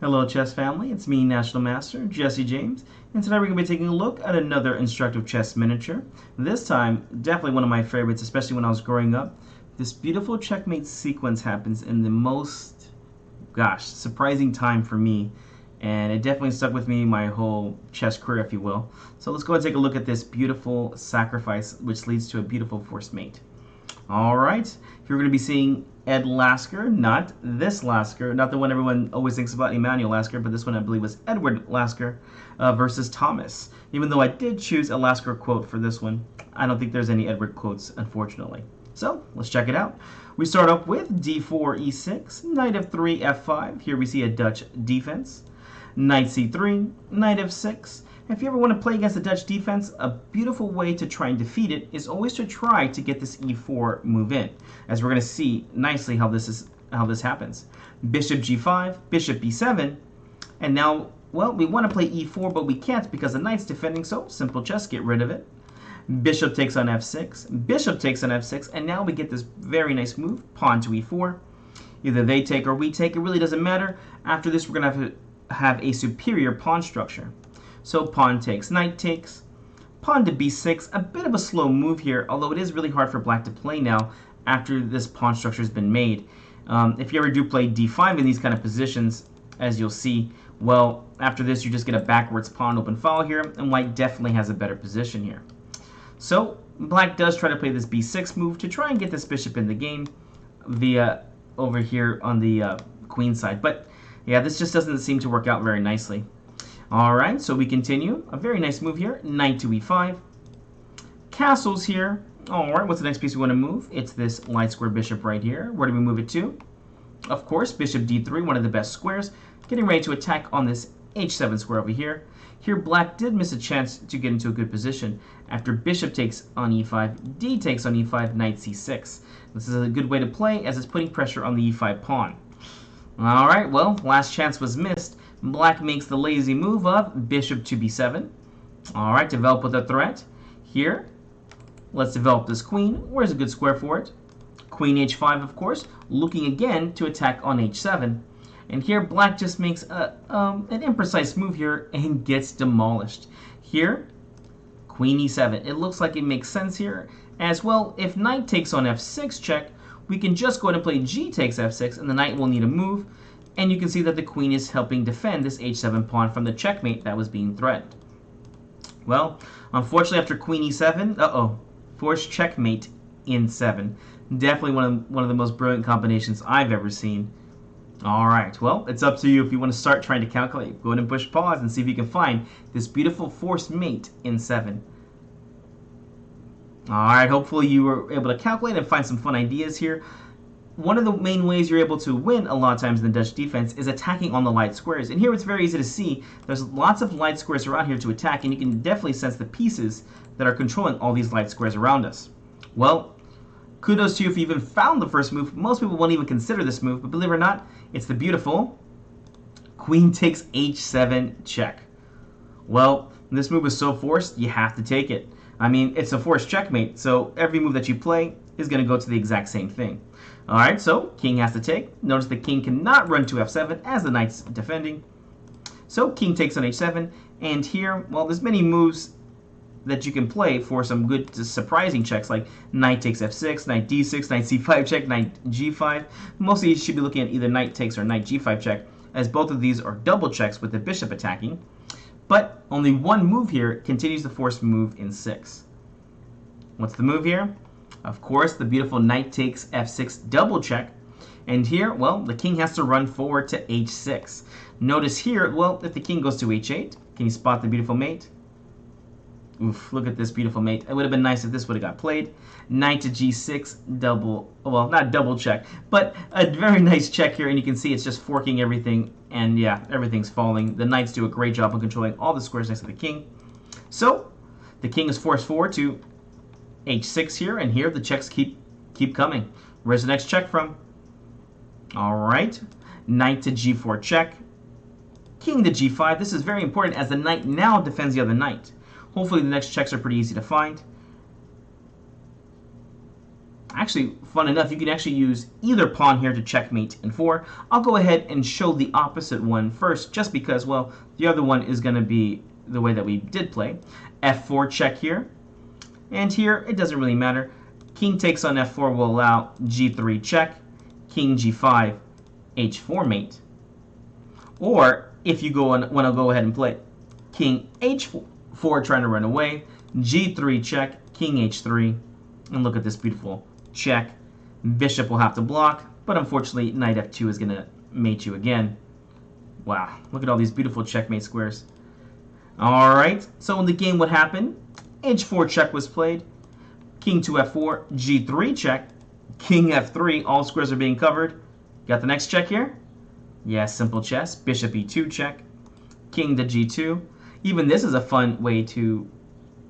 Hello chess family, it's me National Master, Jesse James, and today we're going to be taking a look at another instructive chess miniature. This time, definitely one of my favorites, especially when I was growing up. This beautiful checkmate sequence happens in the most, surprising time for me, and it definitely stuck with me my whole chess career, if you will. So let's go ahead and take a look at this beautiful sacrifice, which leads to a beautiful forced mate. Alright, you're going to be seeing Ed Lasker, not this Lasker, not the one everyone always thinks about, Emmanuel Lasker, but this one I believe was Edward Lasker versus Thomas. Even though I did choose a Lasker quote for this one, I don't think there's any Edward quotes, unfortunately. So, let's check it out. We start up with d4, e6, knight f3, f5. Here we see a Dutch defense. Knight c3, knight f6. If you ever want to play against the Dutch defense, a beautiful way to try and defeat it is always to try to get this e4 move in, as we're going to see nicely how this happens. Bishop g5, bishop b7, and now, well, we want to play e4, but we can't because the knight's defending, so simple chess, get rid of it. Bishop takes on f6, bishop takes on f6, and now we get this very nice move, pawn to e4. Either they take or we take, it really doesn't matter. After this, we're going to have a superior pawn structure. So pawn takes, knight takes, pawn to b6, a bit of a slow move here, although it is really hard for black to play now after this pawn structure has been made. If you ever do play d5 in these kind of positions, as you'll see, well, after this you just get a backwards pawn open file here, and white definitely has a better position here. So black does try to play this b6 move to try and get this bishop in the game via over here on the queen side. But yeah, this just doesn't seem to work out very nicely. Alright, so we continue. A very nice move here. Knight to e5. Castles here. Alright, what's the next piece we want to move? It's this light square bishop right here. Where do we move it to? Of course, bishop d3, one of the best squares. Getting ready to attack on this h7 square over here. Here, black did miss a chance to get into a good position. After bishop takes on e5, d takes on e5, knight c6. This is a good way to play as it's putting pressure on the e5 pawn. Alright, well, last chance was missed. Black makes the lazy move of bishop to b7. Alright, develop with a threat. Here, let's develop this queen. Where's a good square for it? Queen h5, of course, looking again to attack on h7. And here, black just makes an imprecise move here and gets demolished. Here, queen e7. It looks like it makes sense here. As well, if knight takes on f6 check, we can just go ahead and play g takes f6, and the knight will need a move. And you can see that the queen is helping defend this h7 pawn from the checkmate that was being threatened. Well, unfortunately, after queen e7, forced checkmate in 7. Definitely one of the most brilliant combinations I've ever seen. Alright, well, it's up to you if you want to start trying to calculate. Go ahead and push pause and see if you can find this beautiful forced mate in 7. Alright, hopefully you were able to calculate and find some fun ideas here. One of the main ways you're able to win a lot of times in the Dutch defense is attacking on the light squares. And here it's very easy to see. There's lots of light squares around here to attack, and you can definitely sense the pieces that are controlling all these light squares around us. Well, kudos to you if you even found the first move. Most people won't even consider this move, but believe it or not, it's the beautiful queen takes h7 check. Well, this move is so forced, you have to take it. I mean, it's a forced checkmate, so every move that you play is going to go to the exact same thing. Alright, so king has to take. Notice the king cannot run to f7 as the knight's defending. So king takes on h7, and here, well, there's many moves that you can play for some good surprising checks, like knight takes f6, knight d6, knight c5 check, knight g5. Mostly you should be looking at either knight takes or knight g5 check, as both of these are double checks with the bishop attacking. But only one move here continues the forced move in 6. What's the move here? Of course, the beautiful knight takes f6 double check. And here, well, the king has to run forward to h6. Notice here, well, if the king goes to h8, can you spot the beautiful mate? Oof, look at this beautiful mate. It would have been nice if this would have got played. Knight to g6, double, well, not double check, but a very nice check here, and you can see it's just forking everything, and yeah, everything's falling. The knights do a great job of controlling all the squares next to the king. So, the king is forced forward to h6 here, and here the checks keep coming. Where's the next check from? Alright, knight to g4 check, king to g5. This is very important as the knight now defends the other knight. Hopefully the next checks are pretty easy to find. Actually, fun enough, you can actually use either pawn here to checkmate in 4. I'll go ahead and show the opposite one first, just because, well, the other one is going to be the way that we did play. F4 check here. And here, it doesn't really matter. King takes on F4 will allow G3 check, King G5, H4 mate. Or, if you want to go ahead and play King H4 trying to run away, G3 check, King H3, and look at this beautiful check. Bishop will have to block, but unfortunately Knight F2 is going to mate you again. Wow, look at all these beautiful checkmate squares. Alright, so in the game what happened? H4 check was played, King to F4, G3 check, King F3, all squares are being covered. Got the next check here? Yeah, simple chess. Bishop E2 check, King to G2. Even this is a fun way to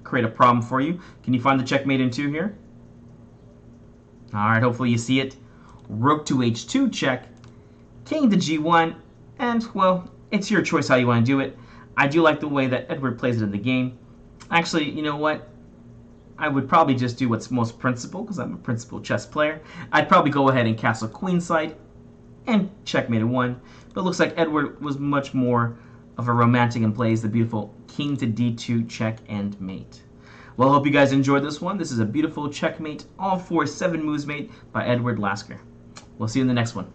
create a problem for you. Can you find the checkmate in 2 here? Alright, hopefully you see it. Rook to H2 check, King to G1, and, well, it's your choice how you want to do it. I do like the way that Edward plays it in the game. Actually, you know what? I would probably just do what's most principled, because I'm a principled chess player. I'd probably go ahead and castle queenside and checkmate at 1. But it looks like Edward was much more of a romantic and plays the beautiful King to D2 check and mate. Well, I hope you guys enjoyed this one. This is a beautiful checkmate, all 4 7 moves mate by Edward Lasker. We'll see you in the next one.